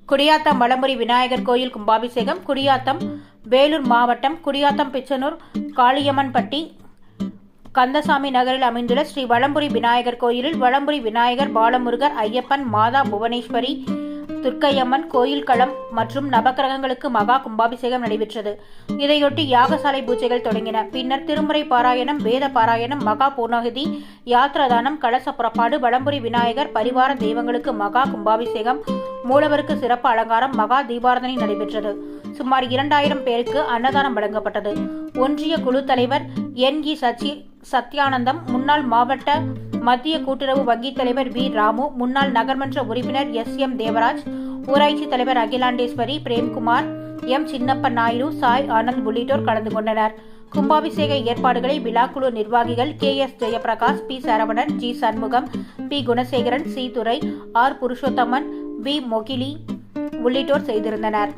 குடியாத்தம் வலம்புரி விநாயகர் கோயில் கும்பாபிஷேகம். குடியாத்தம் வேலூர் மாவட்டம் குடியாத்தம் பிச்சனூர் காளியம்மன்பட்டி கந்தசாமி நகரில் அமைந்துள்ள ஸ்ரீ வலம்புரி விநாயகர் கோயிலில் வலம்புரி விநாயகர், பாலமுருகர், ஐயப்பன், மாதா புவனேஸ்வரி, துர்க்கையம்மன் கோயில் களம் மற்றும் நவக்கிரகங்களுக்கு மகா கும்பாபிஷேகம் நடைபெற்றது. இதையொட்டி யாகசாலை பூஜைகள் தொடங்கின. பின்னர் திருமுறை பாராயணம், வேத பாராயணம், மகா பூர்ணாகுதி, யாத்ராதானம், கலச புறப்பாடு, வலம்புரி விநாயகர் பரிவார தெய்வங்களுக்கு மகா கும்பாபிஷேகம், மூலவருக்கு சிறப்பு அலங்காரம், மகா தீபாரதனை நடைபெற்றது. சுமார் 2000 பேருக்கு அன்னதானம் வழங்கப்பட்டது. ஒன்றிய குழு தலைவர் NE சத்யானந்தம், முன்னாள் மாவட்ட மத்திய கூட்டுறவு வங்கி தலைவர் V ராமு, முன்னாள் நகர்மன்ற உறுப்பினர் SM தேவராஜ், ஊராட்சி தலைவர் அகிலாண்டேஸ்வரி, பிரேம்குமார், M சின்னப்பன் நாயுடு, சாய் ஆனந்த் உள்ளிட்டோர் கலந்து கொண்டனர். கும்பாபிஷேக ஏற்பாடுகளை விழாக்குழு நிர்வாகிகள் KS Jayaprakash, P Saravanan, G Shanmugam, P Gunasekaran, C துரை, R புருஷோத்தமன், V மொகிலி உள்ளிட்டோர் செய்திருந்தனர்.